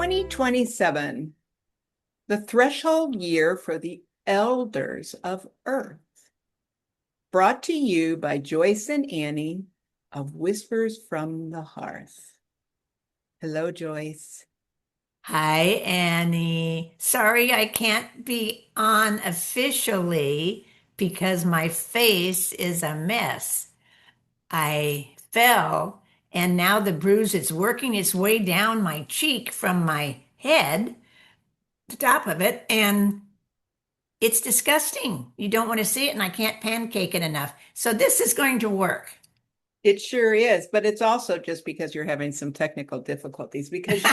2027, the threshold year for the elders of Earth. Brought to you by Joyce and Annie of Whispers from the Hearth. Hello, Joyce. Hi, Annie. Sorry I can't be on officially because my face is a mess. I fell and now the bruise is working its way down my cheek from my head, the top of it, and it's disgusting. You don't want to see it, and I can't pancake it enough. So this is going to work. It sure is, but it's also just because you're having some technical difficulties because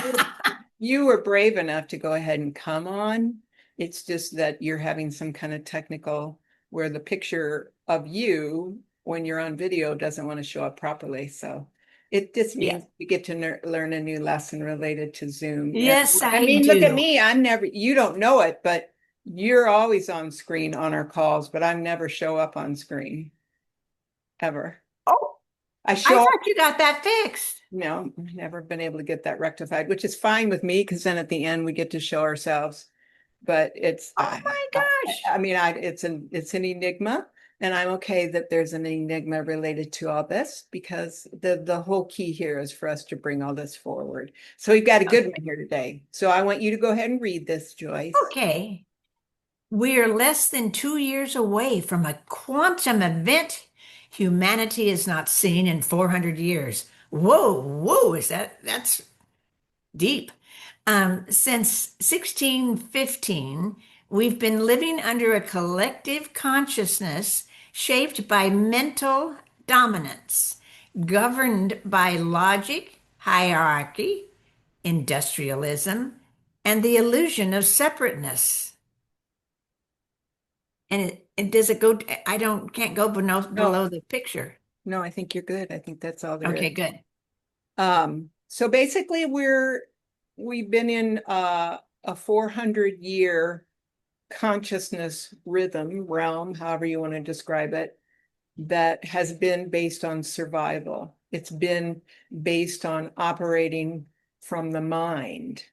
you were brave enough to go ahead and come on. It's just that you're having some kind of technical where the picture of you when you're on video doesn't want to show up properly. So it just Yeah. means we get to learn a new lesson related to Zoom. And Yes, I I mean, look at do. me. You don't know it, but you're always on screen on our calls, but I never show up on screen ever. Oh, I I show up. thought you got that fixed. No, never been able to get that rectified, which is fine with me because then at the end we get to show ourselves. But it's, Oh my gosh. I mean, it's an enigma, and I'm okay that there's an enigma related to all this because the whole key here is for us to bring all this forward. So we've got a good one here today. So I want you to go ahead and read this, Joyce. Okay. We're less than 2 years away from a quantum event humanity has not seen in 400 years. Whoa, whoa, that's deep. Since 1615, we've been living under a collective consciousness shaped by mental dominance, governed by logic, hierarchy, industrialism, and the illusion of separateness. And it does it go, I don't can't go No, below the picture. no, I think you're good. I think that's all there is. Okay, good. So basically we've been in a 400-year consciousness rhythm realm, however you want to describe it, that has been based on survival. It's been based on operating from the mind.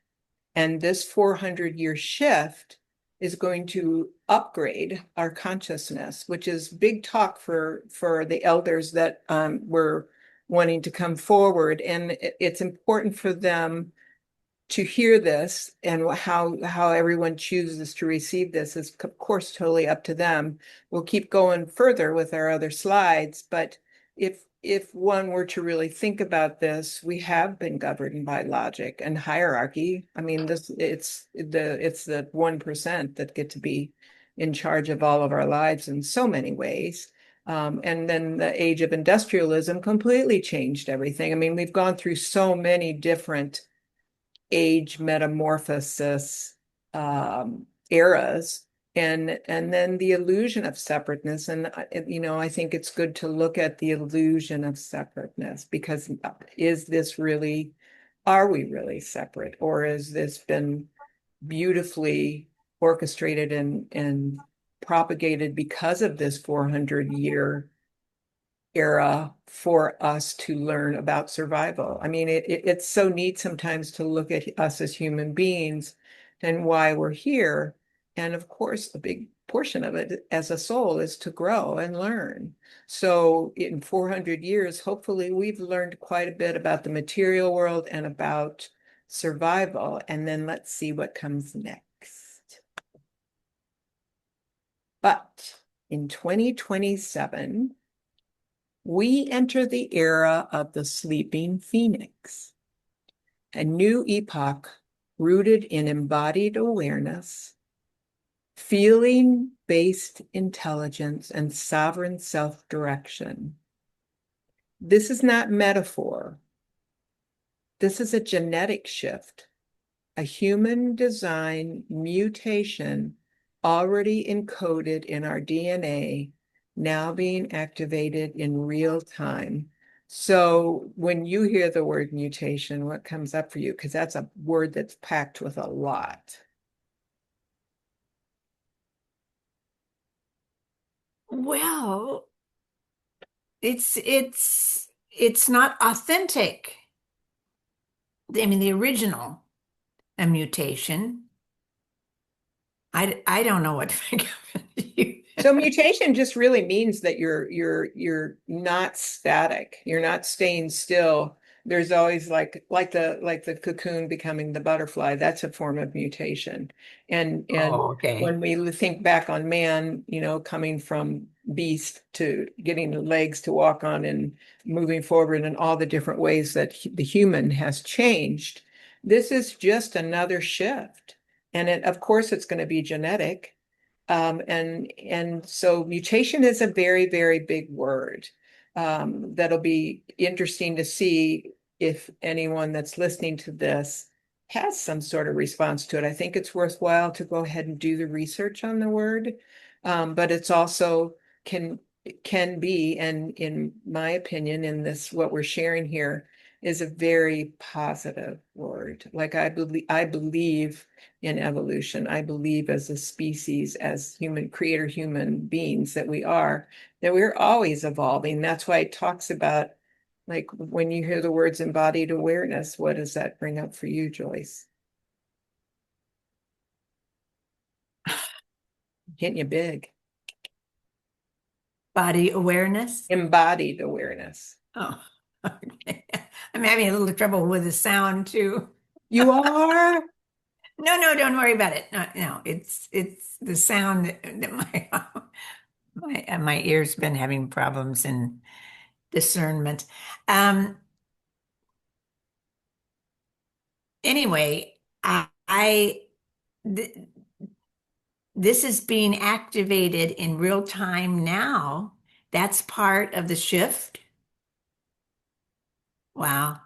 And this 400-year shift is going to upgrade our consciousness, which is big talk for the elders that were wanting to come forward. And it's important for them to hear this, and how everyone chooses to receive this is of course totally up to them. We'll keep going further with our other slides, but if one were to really think about this, we have been governed by logic and hierarchy. I mean, it's the 1% that get to be in charge of all of our lives in so many ways. And then the age of industrialism completely changed everything. I mean, we've gone through so many different age metamorphosis eras, and then the illusion of separateness. And I think it's good to look at the illusion of separateness, because is this really, are we really separate, or has this been beautifully orchestrated and propagated because of this 400-year era for us to learn about survival? I mean, it's so neat sometimes to look at us as human beings and why we're here. And of course, a big portion of it as a soul is to grow and learn. So in 400 years, hopefully we've learned quite a bit about the material world and about survival. And then let's see what comes next. But in 2027, we enter the era of the sleeping phoenix, a new epoch rooted in embodied awareness, feeling-based intelligence, and sovereign self-direction. This is not metaphor. This is a genetic shift, a human design mutation already encoded in our DNA, now being activated in real time. So when you hear the word mutation, what comes up for you? Because that's a word that's packed with a lot. Well, it's not authentic. I mean, the original. a mutation. I don't know what to think of it. So mutation just really means that you're not static. You're not staying still. There's always like the cocoon becoming the butterfly. That's a form of mutation. And Oh, okay. when we think back on man, coming from beast to getting the legs to walk on and moving forward in all the different ways that the human has changed, this is just another shift. And of course, it's going to be genetic. And so mutation is a very, very big word. That'll be interesting to see if anyone that's listening to this has some sort of response to it. I think it's worthwhile to go ahead and do the research on the word. But it's also can can be, and in my opinion, in this what we're sharing here is a very positive word. Like I believe in evolution. I believe as a species, as human creator, human beings that we're always evolving. That's why it talks about, like, when you hear the words embodied awareness, what does that bring up for you, Joyce? Hitting you big. Body awareness. Embodied awareness. Oh, okay. I'm having a little trouble with the sound too. You are? No, no, don't worry about it. No, no, it's the sound that my ear's been having problems in discernment. Um, anyway, I th this is being activated in real time now. That's part of the shift. Wow.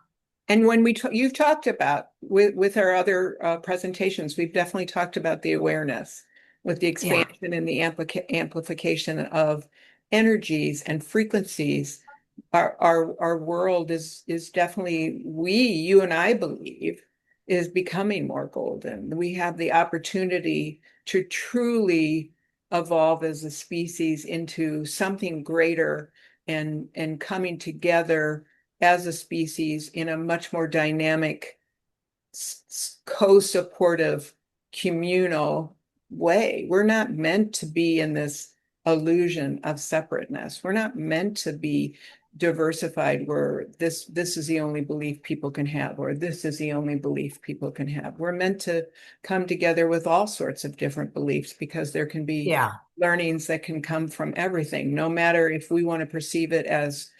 And when you've talked about with our other presentations, we've definitely talked about the awareness with the Yeah. expansion and the amplification of energies and frequencies. Our world is definitely, you and I believe, is becoming more golden. We have the opportunity to truly evolve as a species into something greater and coming together as a species in a much more dynamic, co-supportive, communal way. We're not meant to be in this illusion of separateness. We're not meant to be diversified where this is the only belief people can have, or this is the only belief people can have. We're meant to come together with all sorts of different beliefs because there can be Yeah. learnings that can come from everything, no matter if we want to perceive it as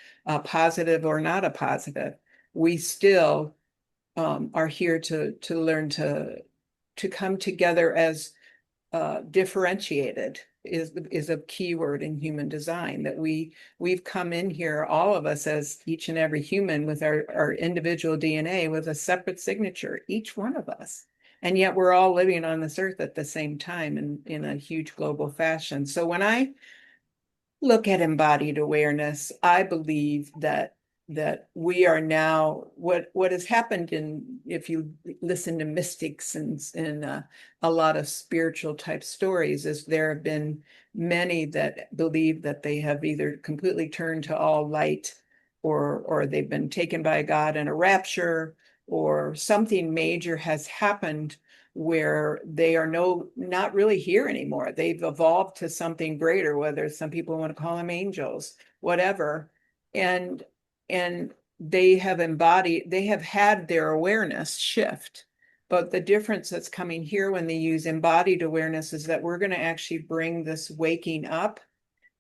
positive or not a positive. We still are here to learn to come together as differentiated is a key word in human design, that we've come in here, all of us, as each and every human with our individual DNA with a separate signature, each one of us. And yet we're all living on this earth at the same time in a huge global fashion. So when I look at embodied awareness, I believe that we are now, what has happened, in if you listen to mystics and a lot of spiritual type stories, is there have been many that believe that they have either completely turned to all light, or they've been taken by God in a rapture, or something major has happened where they are not really here anymore. They've evolved to something greater, whether some people want to call them angels, whatever. And and they have had their awareness shift. But the difference that's coming here when they use embodied awareness is that we're going to actually bring this waking up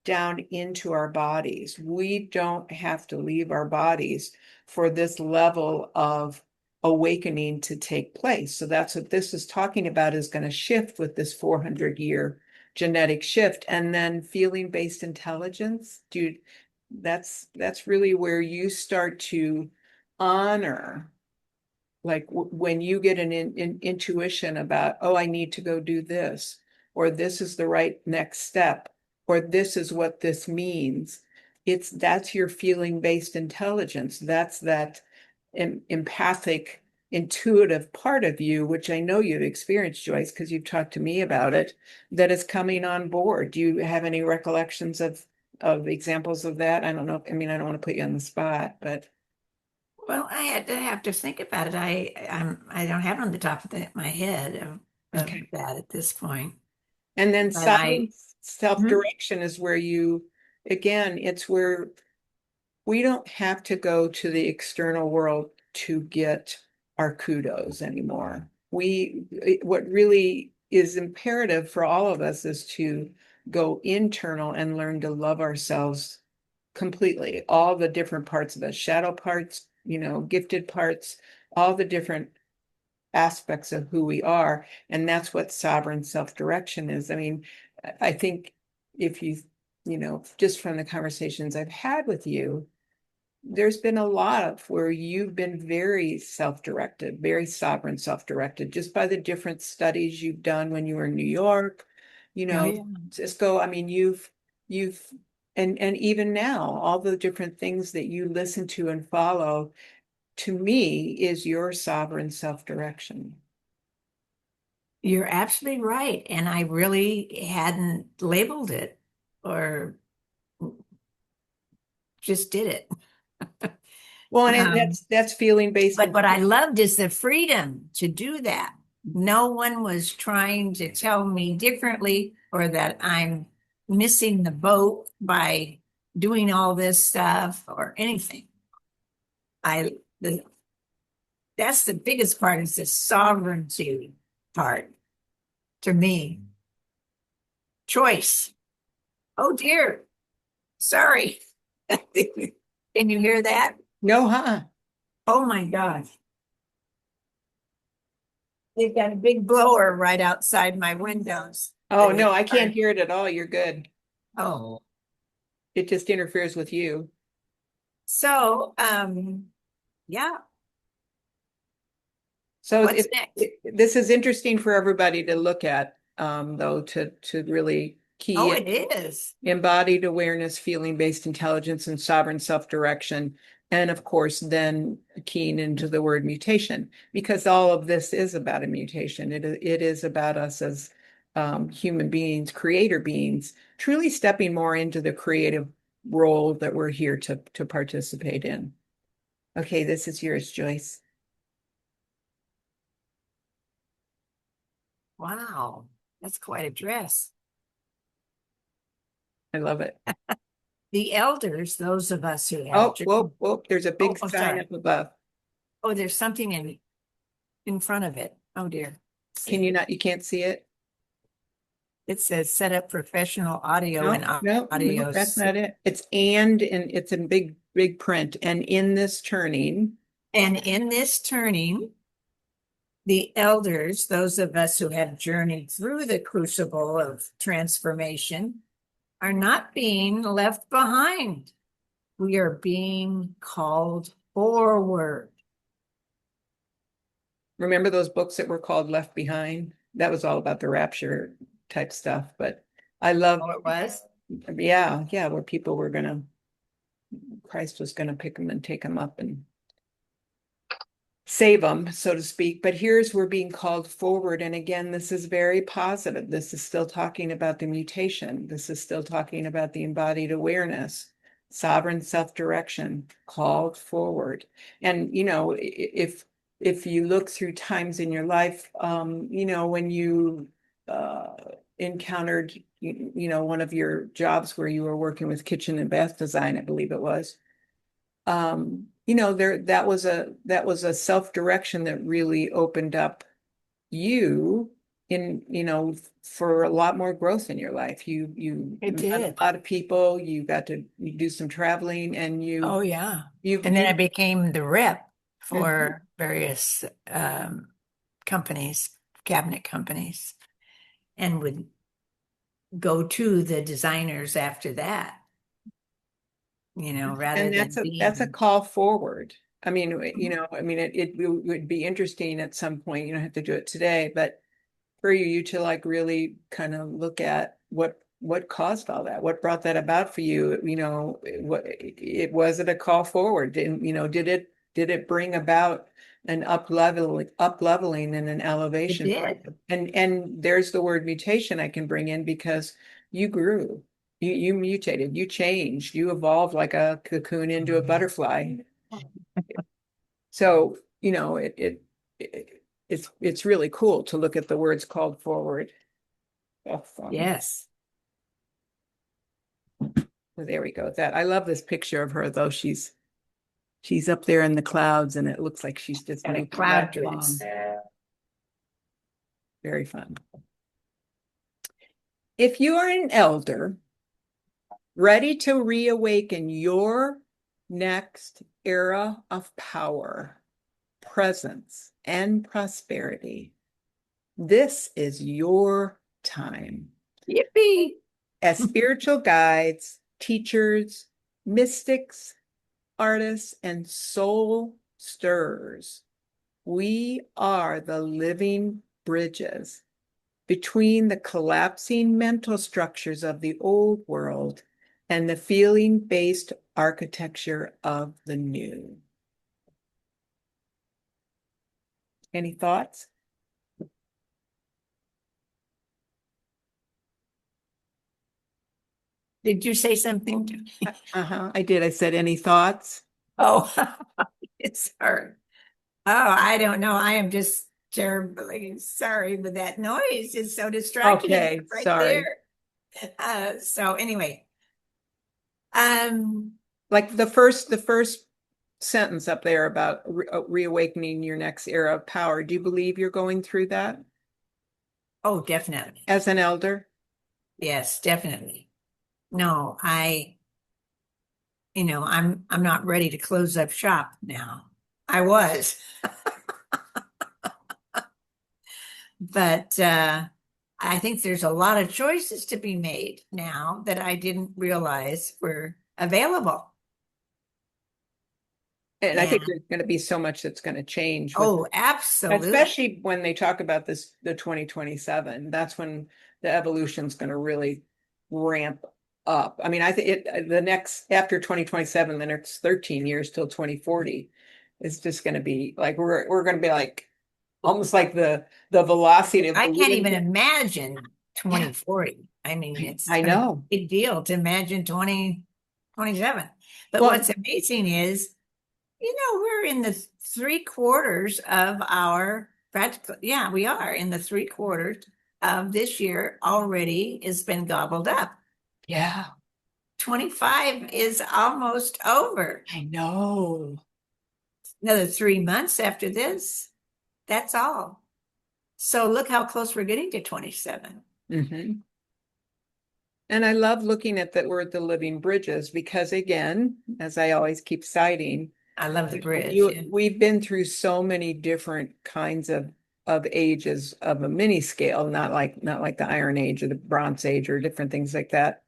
down into our bodies. We don't have to leave our bodies for this level of awakening to take place. So that's what this is talking about, is going to shift with this 400-year genetic shift. And then feeling-based intelligence, dude, that's really where you start to honor, like when you get an intuition about, oh, I need to go do this, or this is the right next step, or this is what this means. That's your feeling based intelligence. That's that empathic, intuitive part of you, which I know you've experienced, Joyce, because you've talked to me about it, that is coming on board. Do you have any recollections of examples of that? I don't know. I mean, I don't want to put you on the spot, but Well, I had to have to think about it. I don't have it on the top of my head of Okay. that at this point. And then But I sovereign hmm? self-direction is where again, it's where we don't have to go to the external world to get our kudos anymore. What really is imperative for all of us is to go internal and learn to love ourselves completely. All the different parts of us, shadow parts, gifted parts, all the different aspects of who we are. And that's what sovereign self-direction is. I mean, I think if just from the conversations I've had with you, there's been a lot of where you've been very self-directed, very sovereign self-directed, just by the different studies you've done when you were in New York, Oh yeah. Cisco. I mean, you've and even now, all the different things that you listen to and follow, to me, is your sovereign self-direction. You're absolutely right. And I really hadn't labeled it or just did it. Well, and Um, that's feeling based but in. what I loved is the freedom to do that. No one was trying to tell me differently or that I'm missing the boat by doing all this stuff or anything. I the That's the biggest part is the sovereignty part to me. Choice. Oh dear. Sorry. Can you hear that? No, huh? Oh my gosh. They've got a big blower right outside my windows. Oh, no, I can't hear it at all. You're good. Oh, It just interferes with you. so yeah. So What's next? this is interesting for everybody to look at, though, to really key Oh, in it is. embodied awareness, feeling-based intelligence, and sovereign self-direction. And of course, then keying into the word mutation, because all of this is about a mutation. It is about us as human beings, creator beings, truly stepping more into the creative role that we're here to participate in. Okay, this is yours, Joyce. Wow. That's quite a dress. I love it. The elders, those of us who have Oh, whoa, whoa, there's a big oh, sign sorry. up above. Oh, there's something in front of it. Oh dear. Let's Can see. you not, you can't see it? It says set up professional audio and No, no, no, audio. that's not it. And it's in big, big print. And in this turning, And in this turning, the elders, those of us who have journeyed through the crucible of transformation, are not being left behind. We are being called forward. remember those books that were called Left Behind? That was all about the rapture type stuff. But I love, Oh, it was? yeah, yeah, where people were gonna, Christ was gonna pick them and take them up and save them, so to speak. But here's we're being called forward. And again, this is very positive. This is still talking about the mutation. This is still talking about the embodied awareness, sovereign self-direction, called forward. And if you look through times in your life, when you encountered one of your jobs where you were working with kitchen and bath design, I believe it was, that was a self-direction that really opened up you for a lot more growth in your life. You It met did. a lot of people, you do some traveling, and Oh, yeah. And then I you became the rep Mhm. for various companies, cabinet companies, and would go to the designers after that, rather And than that's a being, call forward. I mean, it would be interesting at some point. You don't have to do it today, but for you to like really kind of look at what caused all that, what brought that about for you. It was it a call forward? And did it bring about an up leveling and an it elevation for did. you? And there's the word mutation I can bring in, because you grew, you mutated, you changed, you evolved like a cocoon into a butterfly. So, it's really cool to look at the words called forward. Yes. There we go. That I love this picture of her though. She's up there in the clouds and it looks like she's just Got a moving cloud right dress. along. Very fun. If you are an elder, ready to reawaken your next era of power, presence, and prosperity, this is your time. Yippee. As spiritual guides, teachers, mystics, artists, and soul stirrers, we are the living bridges between the collapsing mental structures of the old world and the feeling-based architecture of the new. Any thoughts? Did you say something? I did. I said, any thoughts? Oh, it's her. Oh, I don't know. I am just terribly sorry, but that noise is so distracting Okay, right sorry. there. So anyway, Like the first sentence up there about reawakening your next era of power. Do you believe you're going through that oh, definitely. as an elder? Yes, definitely. No, I'm not ready to close up shop now. I was, but I think there's a lot of choices to be made now that I didn't realize were available. And I think And there's going to be so much that's going to change with, oh, absolutely. especially when they talk about this, the 2027, that's when the evolution's going to really ramp up. I mean, I think the next, after 2027, the next 13 years till 2040 is just going to be like, we're going to be like, almost like the velocity of I the can't even wind. imagine Yeah, 2040. I mean, it's I a know. big deal to imagine 2027. But Well, what's amazing is, we're in the three quarters of our practical, yeah, we are in the three quarters of this year already has been gobbled up. yeah, 25 is almost over. I know. Another 3 months after this, that's all. So look how close we're getting to 27. Hmm. And I love looking at that word, the living bridges, because again, as I always keep citing, I love the bridge. Yeah. we've been through so many different kinds of ages of a mini scale, not like the Iron Age or the Bronze Age or different things like that.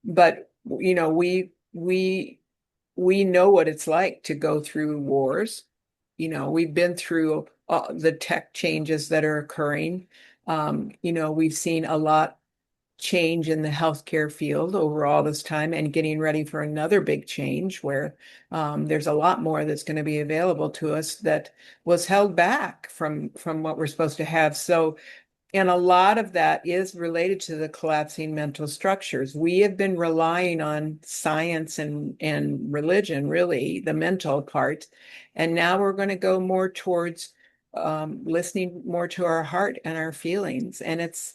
But we know what it's like to go through wars. We've been through the tech changes that are occurring. We've seen a lot change in the healthcare field over all this time and getting ready for another big change where there's a lot more that's going to be available to us that was held back from what we're supposed to have. So, and a lot of that is related to the collapsing mental structures. We have been relying on science and religion, really, the mental part. And now we're going to go more towards listening more to our heart and our feelings. And it's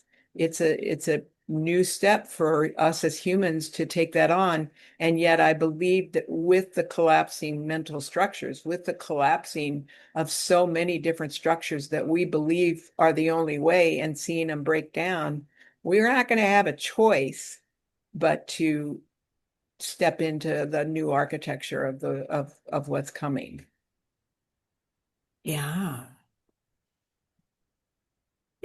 a new step for us as humans to take that on. And yet I believe that with the collapsing mental structures, with the collapsing of so many different structures that we believe are the only way and seeing them break down, we're not going to have a choice but to step into the new architecture of what's coming. Yeah.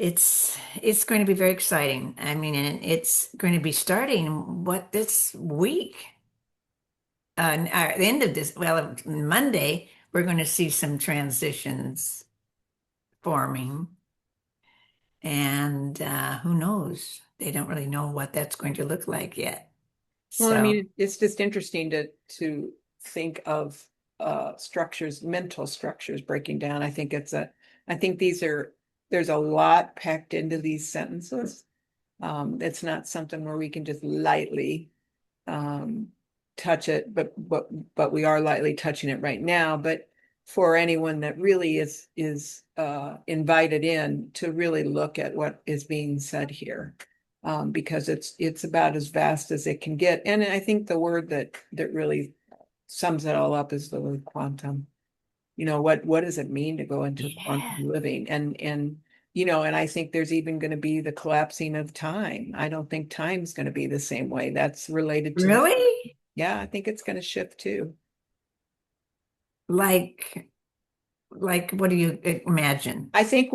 It's going to be very exciting. I mean, and it's going to be starting this week. At the end of this, well, Monday, we're going to see some transitions forming. And who knows? They don't really know what that's going to look like yet. Well, I So, mean, it's just interesting to think of structures, mental structures breaking down. I think there's a lot packed into these sentences. It's not something where we can just lightly um, touch it, but we are lightly touching it right now. But for anyone that really is invited in to really look at what is being said here. Because it's about as vast as it can get. And I think the word that really sums it all up is the word quantum. What does it mean to go into quantum Yeah. living? And I think there's even going to be the collapsing of time. I don't think time's going to be the same way. That's related to Really? yeah, I think it's going to shift too. Like, like, what do you imagine? I think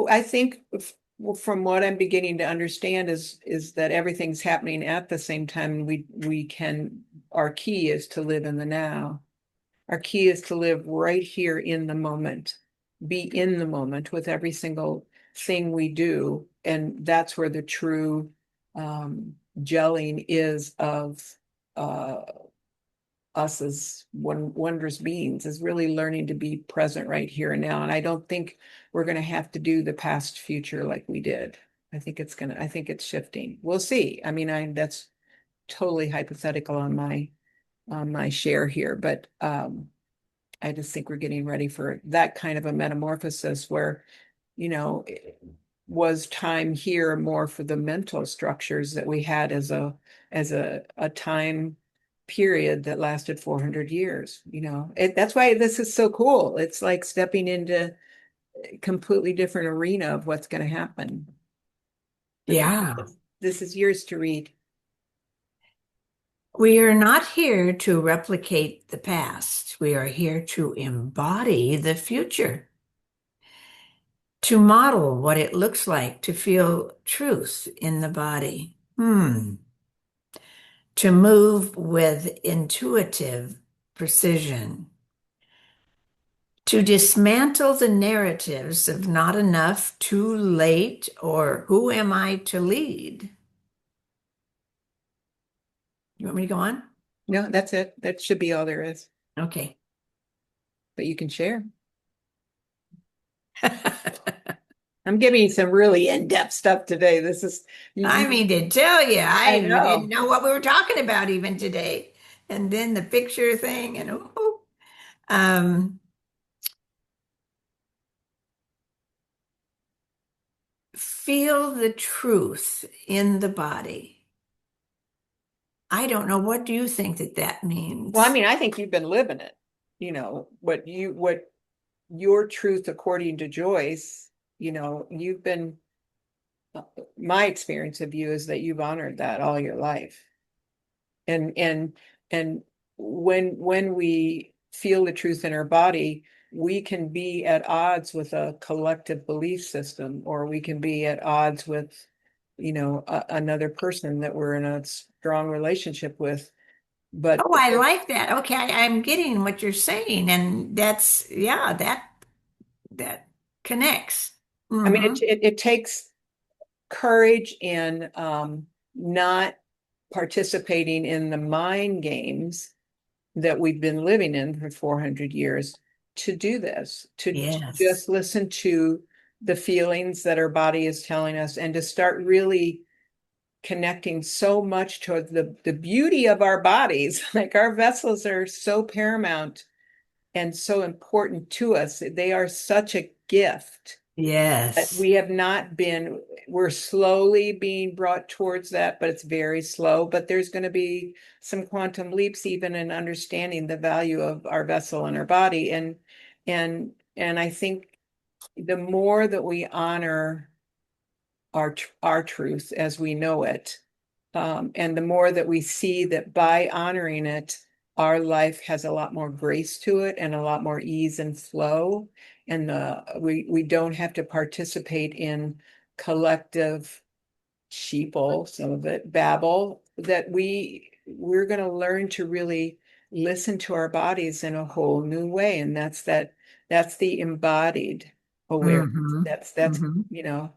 from what I'm beginning to understand is that everything's happening at the same time, and we can our key is to live in the now. Our key is to live right here in the moment, be in the moment with every single thing we do. And that's where the true gelling is of uh, us as wondrous beings, is really learning to be present right here and now. And I don't think we're going to have to do the past future like we did. I think it's shifting. We'll see. I mean, that's totally hypothetical on my share here, but I just think we're getting ready for that kind of a metamorphosis where, you know, was time here more for the mental structures that we had as a time period that lasted 400 years. That's why this is so cool. It's like stepping into a completely different arena of what's going to happen. But Yeah. this is yours to read. We are not here to replicate the past. We are here to embody the future, to model what it looks like to feel truth in the body. To move with intuitive precision, to dismantle the narratives of not enough, too late, or who am I to lead? You want me to go on? No, that's it. That should be all there is. Okay. But you can share. I'm giving you some really in-depth stuff today. This is I mean, to tell you, I I didn't know. know what we were talking about even today. And then the picture thing, and um, feel the truth in the body. I don't know. What do you think that that Well, I means? mean, I think you've been living it. What your truth according to Joyce, you've been my experience of you is that you've honored that all your life. And when we feel the truth in our body, we can be at odds with a collective belief system, or we can be at odds with, another person that we're in a strong relationship with. But Oh, I like that. Okay, I'm getting what you're saying, and that's yeah, that connects. I mean, Hmm. it takes courage in not participating in the mind games that we've been living in for 400 years to do this, to Yes. just listen to the feelings that our body is telling us, and to start really connecting so much to the beauty of our bodies. Like, our vessels are so paramount and so important to us. They are such a gift that Yes. we have not been, we're slowly being brought towards that, but it's very slow. But there's going to be some quantum leaps even in understanding the value of our vessel and our body. And I think the more that we honor our truth as we know it, and the more that we see that by honoring it, our life has a lot more grace to it and a lot more ease and flow. And we don't have to participate in collective sheeple, some of it babble, that we're going to learn to really listen to our bodies in a whole new way. And that's the embodied awareness. Hmm. That's Hmm. you know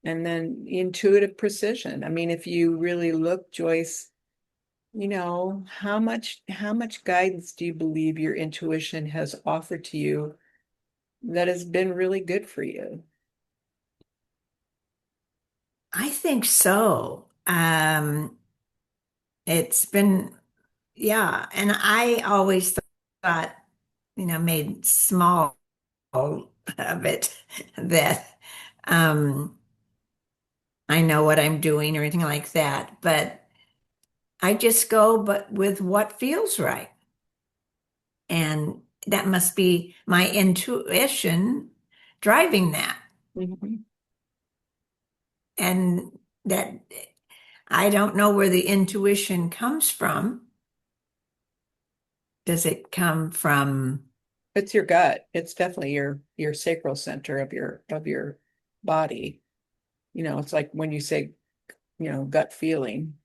and then intuitive precision. I mean, if you really look, Joyce, how much guidance do you believe your intuition has offered to you that has been really good for you? I think so. It's been, yeah, and I always thought, made small. of it that um, I know what I'm doing or anything like that, but I just go but with what feels right. And that must be my intuition driving that. Mhm. And that I don't know where the intuition comes from. Does it come from, It's your gut. It's definitely your sacral center of your body. It's like when you say, gut feeling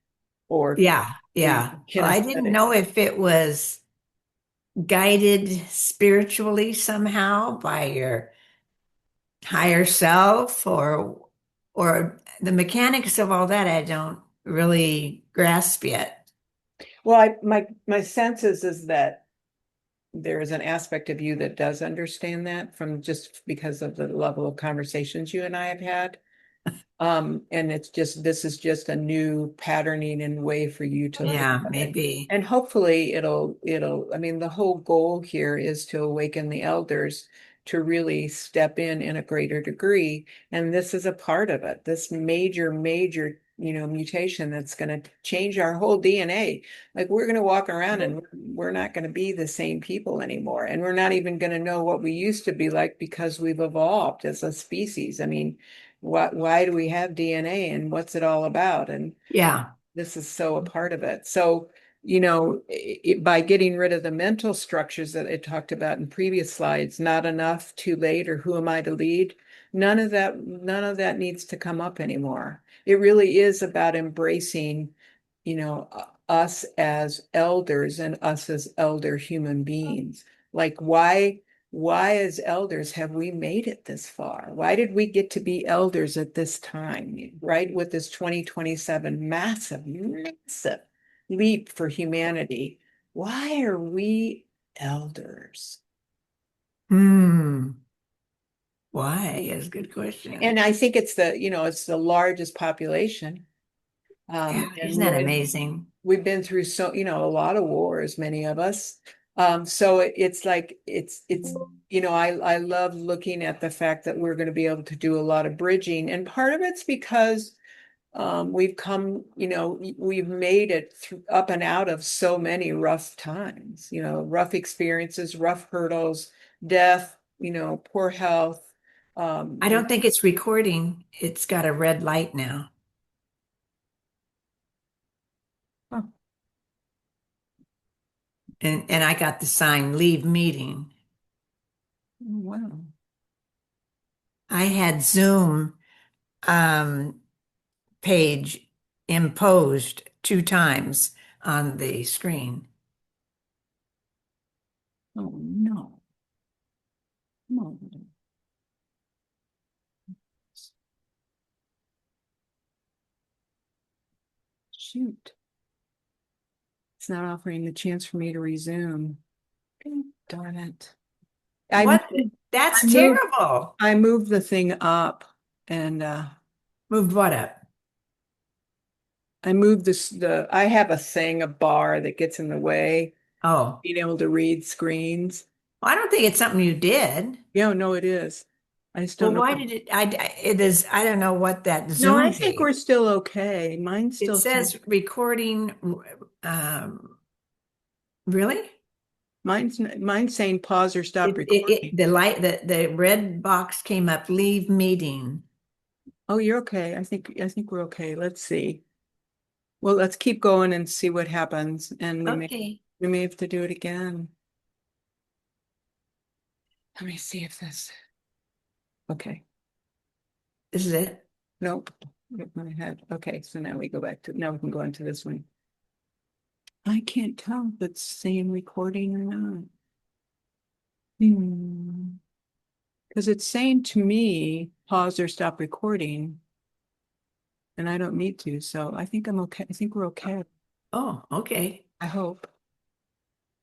or yeah, yeah. Well, I didn't kinesthetic. know if it was guided spiritually somehow by your higher self or the mechanics of all that I don't really grasp yet. Well, my sense is that there is an aspect of you that does understand that from just because of the level of conversations you and I have had. And this is just a new patterning and way for you to look Yeah, at it. maybe. And hopefully I mean, the whole goal here is to awaken the elders to really step in a greater degree. And this is a part of it, this major, mutation that's going to change our whole DNA. Like we're going to walk around and we're not going to be the same people anymore. And we're not even going to know what we used to be like because we've evolved as a species. I mean, why do we have DNA and what's it all about? And Yeah. this is so a part of it. So, by getting rid of the mental structures that I talked about in previous slides, not enough, too late, or who am I to lead? None of that needs to come up anymore. It really is about embracing, us as elders and us as elder human beings. Like why as elders have we made it this far? Why did we get to be elders at this time, right? With this 2027 massive leap for humanity. Why are we elders? Hmm. Why is a good question. And I think it's the largest population. Yeah, isn't And that amazing? we've been through a lot of wars, many of us. So it's like I love looking at the fact that we're going to be able to do a lot of bridging, and part of it's because we've made it through, up and out of so many rough times, rough experiences, rough hurdles, death, poor health. Um, I don't think it's recording. It's got a red light now. oh, And I got the sign leave meeting. wow. I had Zoom um, page imposed 2 times on the screen. Oh no. Come on. Shoot. It's not offering the chance for me to resume. Darn it. I What? moved, I That's moved, terrible. I moved the thing up and Moved what up? I moved I have a thing, a bar that gets in the way, Oh, being able to read screens. well, I don't think it's something you did. Yeah, no, it is. I just Well, don't know. why did it is, I don't know what that No, I Zoom think page. we're still okay. Mine's It still saying, says recording, um, really? mine's saying pause or stop recording. The light, the red box came up, leave meeting. Oh, you're okay. I think we're okay. Let's see. Well, let's keep going and see what happens. And Okay. we may have to do it again. Let me see if this. Okay. This is it. Nope. Hit my head. Okay, so now now we can go into this one. I can't tell if it's saying recording or not. Because it's saying to me, pause or stop recording, and I don't need to. So I think I'm okay. I think we're okay. Oh, okay. I hope.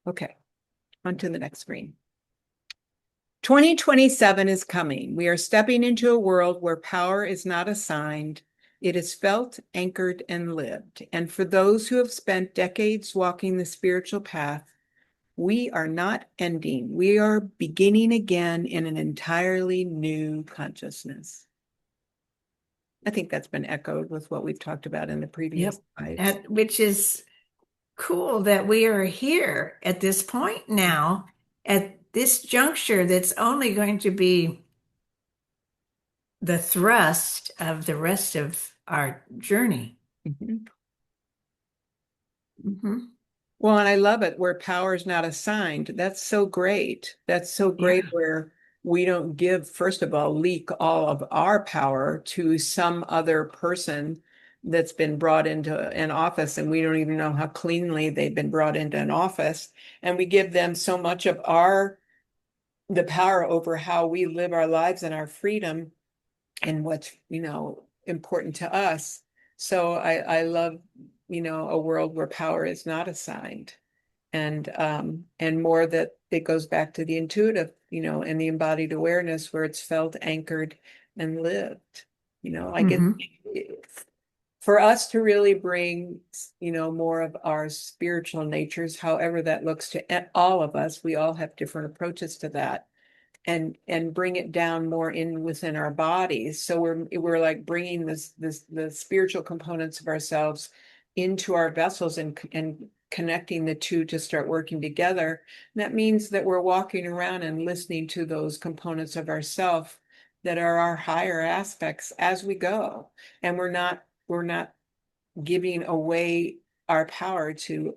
Okay, on to the next screen. 2027 is coming. We are stepping into a world where power is not assigned. It is felt, anchored, and lived. And for those who have spent decades walking the spiritual path, We are not ending. We are beginning again in an entirely new consciousness. I think that's been echoed with what we've talked about in the previous Yep. slides. Which is cool that we are here at this point now, at this juncture that's only going to be the thrust of the rest of our journey. Mhm. Mhm. Well, and I love it where power is not assigned. That's so great. That's so great Yeah. where we don't give, first of all, leak all of our power to some other person that's been brought into an office and we don't even know how cleanly they've been brought into an office. And we give them so much of the power over how we live our lives and our freedom and what's, important to us. So I love, a world where power is not assigned and more that it goes back to the intuitive, and the embodied awareness where it's felt, anchored, and lived. Like Mhm. for us to really bring, more of our spiritual natures, however that looks to all of us, we all have different approaches to that and bring it down more in within our bodies. So we're like bringing this the spiritual components of ourselves into our vessels and connecting the two to start working together. And that means that we're walking around and listening to those components of ourself that are our higher aspects as we go. And we're not giving away our power to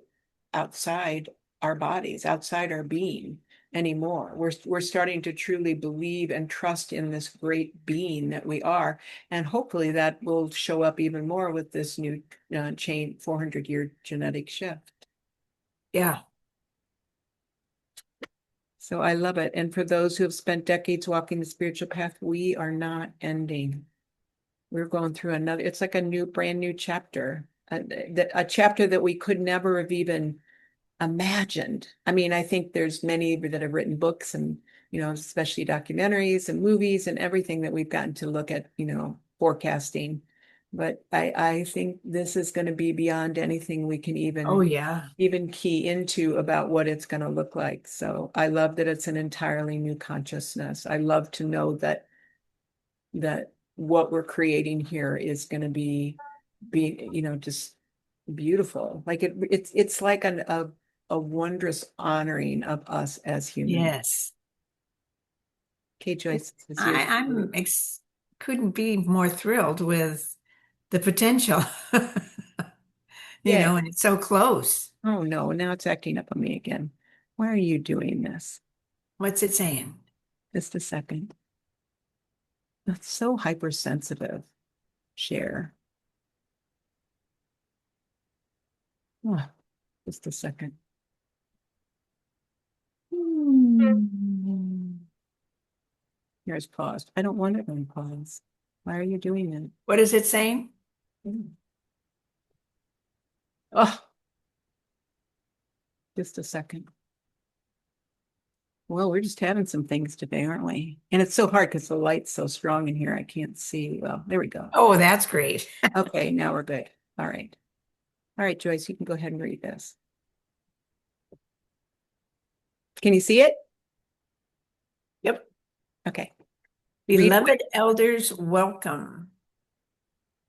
outside our bodies, outside our being anymore. We're starting to truly believe and trust in this great being that we are, and hopefully that will show up even more with this new chain 400-year genetic shift. Yeah. So I love it. And for those who have spent decades walking the spiritual path, we are not ending. We're going through another, it's like a brand new chapter, a chapter that we could never have even imagined. I mean, I think there's many that have written books and, especially documentaries and movies and everything that we've gotten to look at, forecasting. But I think this is going to be beyond anything we can Oh, yeah. even key into about what it's going to look like. So I love that it's an entirely new consciousness. I love to know that what we're creating here is going to be just beautiful. Like it's like a wondrous honoring of us as humans. Yes. Okay, Joyce, it's I, yours. I'm ex couldn't be more thrilled with the potential, Yeah. and it's so close. Oh no, now it's acting up on me again. Why are you doing this? What's it saying? Just a second. That's so hypersensitive. Share. Oh, just a second. Here's paused. I don't want it on pause. Why are you doing that? What is it saying? Oh, just a second. Well, we're just having some things today, aren't we? And it's so hard because the light's so strong in here. I can't see. Well, there we go. Oh, that's great. Okay, now we're good. All right. All right, Joyce, you can go ahead and read this. Can you see it? Yep. Okay. Read away. Beloved elders, welcome.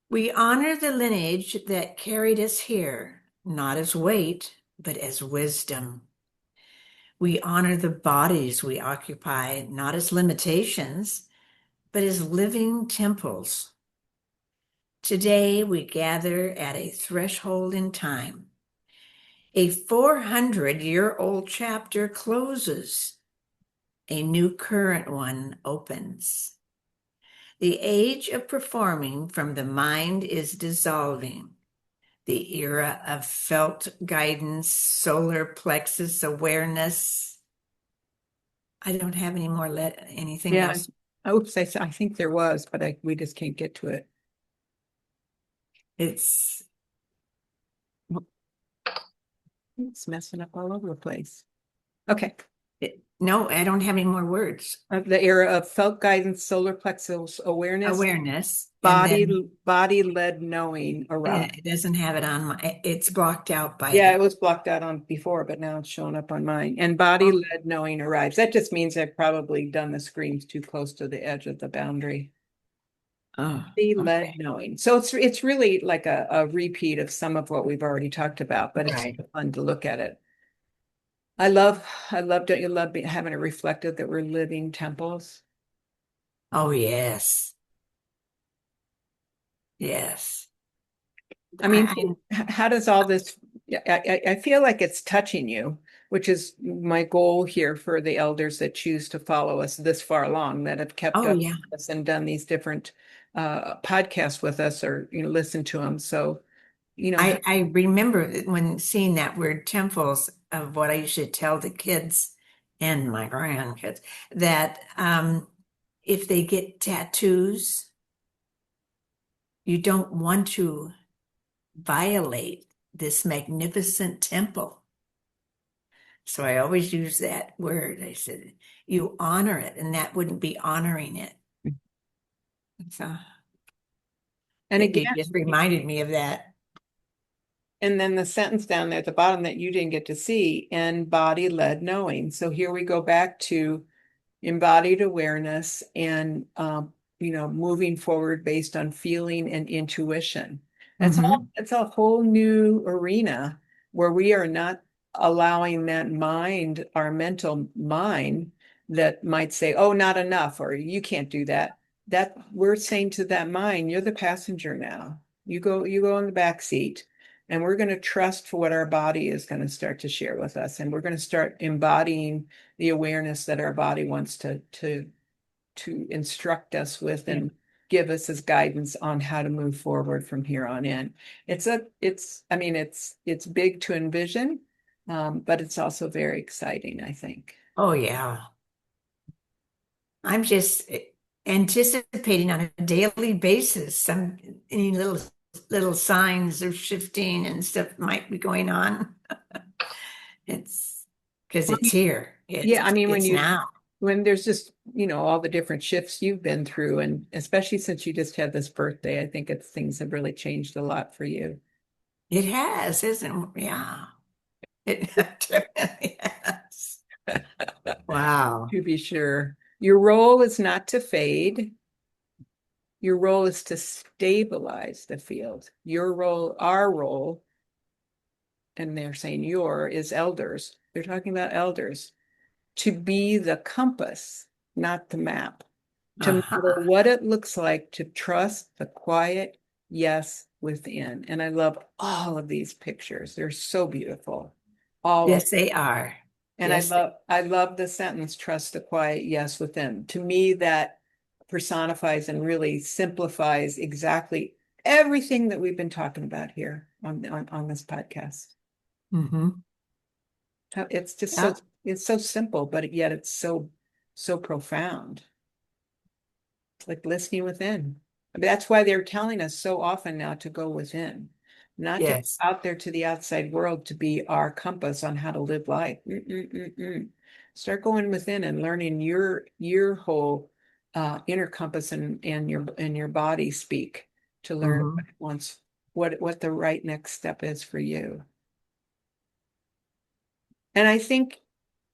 We honor the lineage that carried us here, not as weight, but as wisdom. We honor the bodies we occupy, not as limitations, but as living temples. Today, we gather at a threshold in time. A 400-year-old chapter closes. A new current one opens. The age of performing from the mind is dissolving. The era of felt guidance, solar plexus awareness. I don't have any more anything Yeah. else. Oops, I think there was, but we just can't get to it. It's It's messing up all over the place. Okay. No, I don't have any more words. Of the era of felt guidance, solar plexus awareness, Awareness, and body then body led knowing arrive. it doesn't have it on it's blocked out by Yeah, it the. was blocked out on before, but now it's showing up on mine. And body Oh, led knowing arrives. That just means I've probably done the screens too close to the edge of the boundary. oh, Body led okay. knowing. So it's really like a repeat of some of what we've already talked about, but it's Right. fun to look at it. Don't you love having it reflected that we're living temples? Oh, yes. Yes. I mean, I, how does all this, I feel like it's touching you, which is my goal here for the elders that choose to follow us this far along, that have kept oh, up yeah. with us and done these different podcasts with us or, listen to them. So, I remember when seeing that word temples of what I used to tell the kids and my grandkids that if they get tattoos, you don't want to violate this magnificent temple. So I always use that word. I said, you honor it, and that wouldn't be honoring it. So and again, it just reminded me of that. and then the sentence down there at the bottom that you didn't get to see, and body led knowing. So here we go back to embodied awareness and moving forward based on feeling and intuition. Hmm. It's a whole new arena where we are not allowing that mind, our mental mind, that might say, oh, not enough, or you can't do that. That we're saying to that mind, you're the passenger now. You go in the back seat. And we're going to trust for what our body is going to start to share with us. And we're going to start embodying the awareness that our body wants to instruct us with Yeah. and give us as guidance on how to move forward from here on in. It's big to envision, but it's also very exciting, I think. Oh, yeah. I'm just anticipating on a daily basis some any little signs of shifting and stuff might be going on. It's because Well, it's here. yeah, I mean, It's now. when there's just, all the different shifts you've been through, and especially since you just had this birthday, I think things have really changed a lot for you. It has, isn't it? Yeah. It really has. Wow. To be sure. Your role is not to fade. Your role is to stabilize the field. Your role, our role, and they're saying your is elders. They're talking about elders to be the compass, not the map, to Uh-huh. model what it looks like to trust the quiet yes within. And I love all of these pictures. They're so beautiful. All of Yes, they are. And Yes. I love the sentence, trust the quiet yes within. To me, that personifies and really simplifies exactly everything that we've been talking about here on this podcast. Hmm. It's just Yeah. it's so simple, but yet it's so profound. It's like listening within. I mean, that's why they're telling us so often now to go within, not to go Yes. out there to the outside world to be our compass on how to live life. Mm-mm-mm-mm. Start going within and learning your whole inner compass and your body speak to learn Hmm. what the right next step is for you. And I think,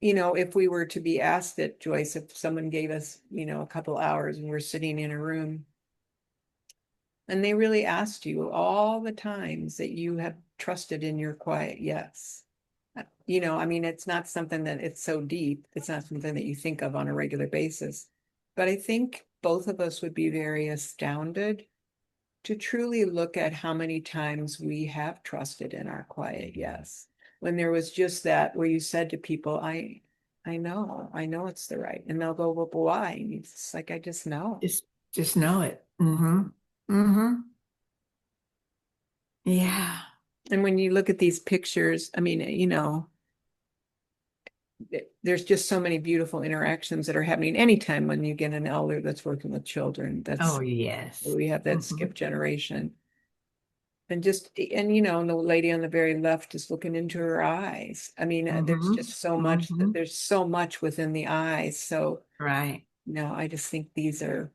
if we were to be asked it, Joyce, if someone gave us, a couple hours and we're sitting in a room and they really asked you all the times that you have trusted in your quiet yes. I mean, it's not something that it's so deep. It's not something that you think of on a regular basis. But I think both of us would be very astounded to truly look at how many times we have trusted in our quiet yes. When there was just that where you said to people, I know it's the right. And they'll go, well, but why? And it's like, I just know. Just just know it. Hmm. Hmm. Yeah. And when you look at these pictures, I mean, there's just so many beautiful interactions that are happening anytime when you get an elder that's working with children. Oh, That's yes. we have that Hmm. skip generation. And just, and you know, and the lady on the very left is looking into her eyes. I mean, there's Mm-hmm. just so much, Mm-hmm. there's so much within the eyes. So, Right. no, I just think these are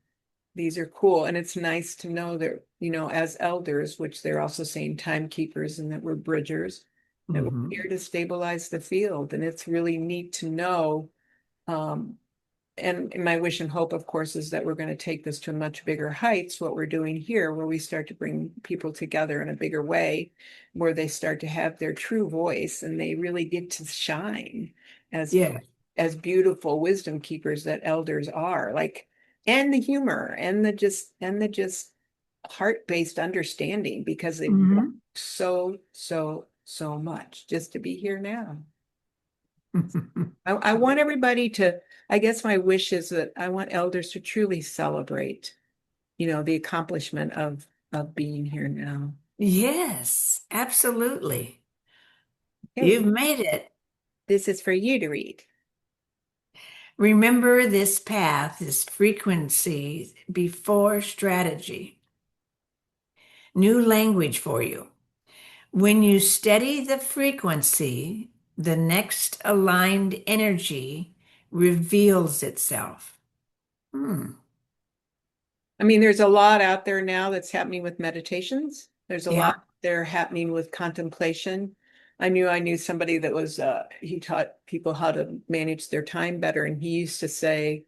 cool. And it's nice to know that, you know, as elders, which they're also saying timekeepers and that we're bridgers, that we're Mm-hmm. here to stabilize the field. And it's really neat to know, um, and my wish and hope, of course, is that we're going to take this to much bigger heights, what we're doing here, where we start to bring people together in a bigger way, where they start to have their true voice and they really get to shine as Yeah. as beautiful wisdom keepers that elders are. Like, and the humor and the just heart-based understanding, because they've worked Mm-hmm. so much just to be here now. I want everybody to, I guess my wish is that I want elders to truly celebrate, you know, the accomplishment of being here now. Yes, absolutely. Okay, You've made it. this is for you to read. Remember this path, this frequency before strategy. New language for you. When you steady the frequency, the next aligned energy reveals itself. Hmm. I mean, there's a lot out there now that's happening with meditations. There's a Yeah. lot there happening with contemplation. I knew somebody that was he taught people how to manage their time better, and he used to say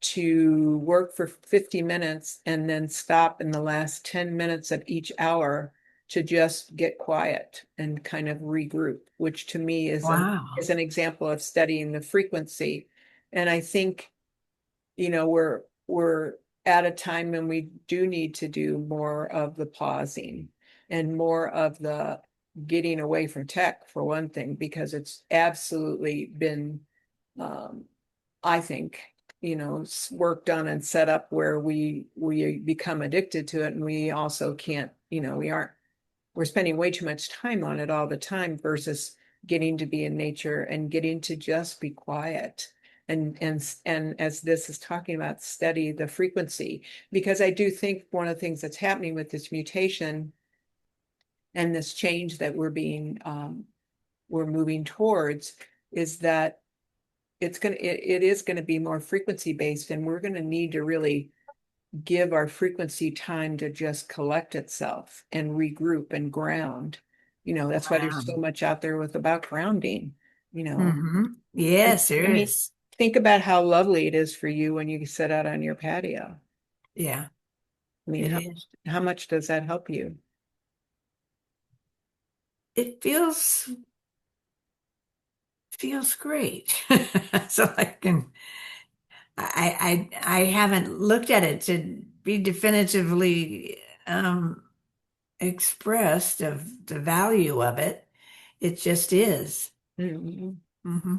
to work for 50 minutes and then stop in the last 10 minutes of each hour to just get quiet and kind of regroup, which to me Wow. is an example of studying the frequency. And I think, you know, we're at a time when we do need to do more of the pausing and more of the getting away from tech, for one thing, because it's absolutely been um, I think, you know, worked on and set up where we become addicted to it, and we also can't, you know, we're spending way too much time on it all the time versus getting to be in nature and getting to just be quiet. And as this is talking about, study the frequency, because I do think one of the things that's happening with this mutation and this change that we're moving towards is that it is going to be more frequency based, and we're going to need to really give our frequency time to just collect itself and regroup and ground. You know, that's why there's Wow. so much out there with about grounding, you know. Mm-hmm. And Yes, there I mean, is. think about how lovely it is for you when you sit out on your patio. Yeah, I mean, it is. how much does that help you? It feels great. So I can I haven't looked at it to be definitively expressed of the value of it. It just is. Mhm. Hmm.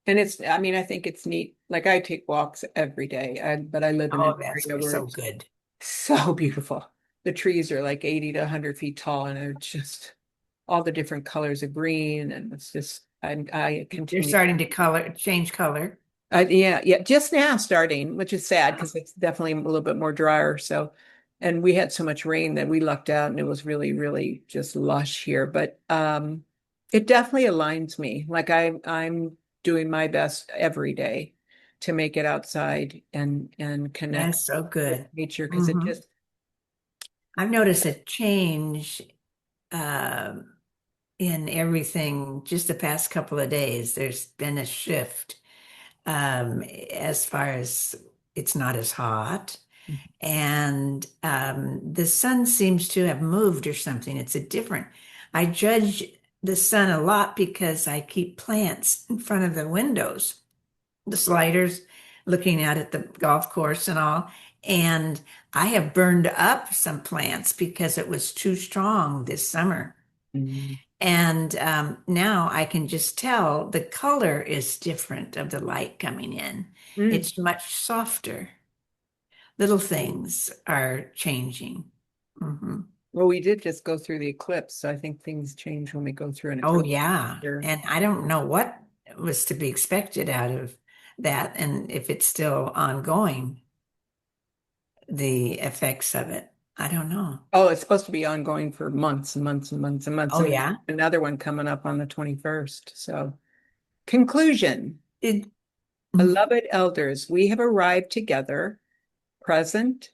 And it's, I mean, I think it's neat. Like I take walks every day, but I live in an Oh, that's area where so it's good. so beautiful. The trees are like 80 to 100 feet tall, and they're just all the different colors of green. And it's just, I They're continue. starting to change color. Yeah, just now starting, which is sad because it's definitely a little bit more drier. So, and we had so much rain that we lucked out, and it was really, really just lush here. But it definitely aligns me. Like I'm doing my best every day to make it outside and connect That's so with good. nature, because it Hmm. just I've noticed a change um, in everything just the past couple of days. There's been a shift as far as it's not as hot. And the sun seems to have moved or something. It's a different. I judge the sun a lot because I keep plants in front of the windows, the sliders, looking out at the golf course and all. And I have burned up some plants because it was too strong this summer. Mm. And now I can just tell the color is different of the light coming in. Mm. It's much softer. Little things are changing. Hmm. Well, we did just go through the eclipse, so I think things change when we go through an Oh, eclipse. yeah. Sure. And I don't know what was to be expected out of that and if it's still ongoing, the effects of it. I don't know. Oh, it's supposed to be ongoing for months and months and months and months. Oh, And yeah. another one coming up on the 21st. So, conclusion. It, Beloved elders, we have arrived together, present,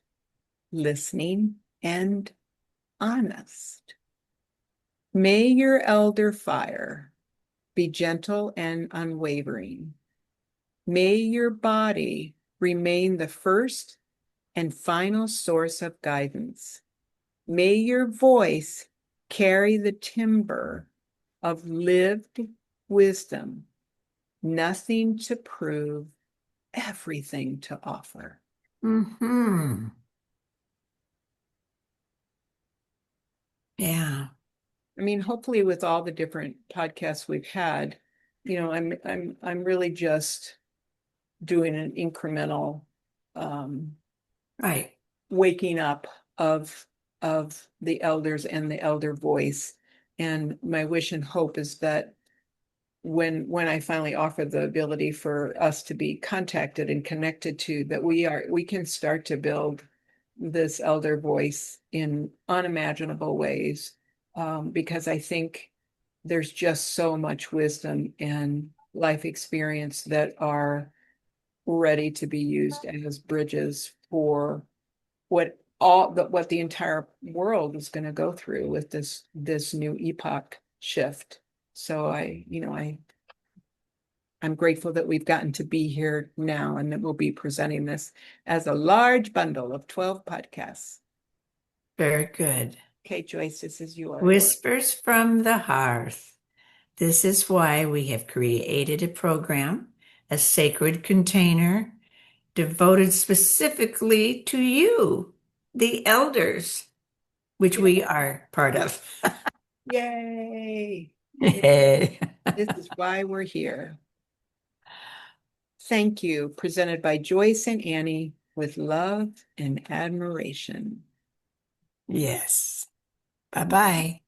listening, and honest. May your elder fire be gentle and unwavering. May your body remain the first and final source of guidance. May your voice carry the timbre of lived wisdom, nothing to prove, everything to offer. hmm Yeah, I mean, hopefully with all the different podcasts we've had, I'm really just doing an incremental um right. waking up of the elders and the elder voice. And my wish and hope is that when I finally offer the ability for us to be contacted and connected to, that we can start to build this elder voice in unimaginable ways. Because I think there's just so much wisdom and life experience that are ready to be used as bridges for what the entire world is going to go through with this new epoch shift. So I'm grateful that we've gotten to be here now and that we'll be presenting this as a large bundle of 12 podcasts. Very good. Okay, Joyce, this is yours. Whispers from the Hearth. This is why we have created a program, a sacred container devoted specifically to you, the elders, which we are part of. Yay! Hey. This is why we're here. Thank you, presented by Joyce and Annie with love and admiration. Yes. Bye-bye.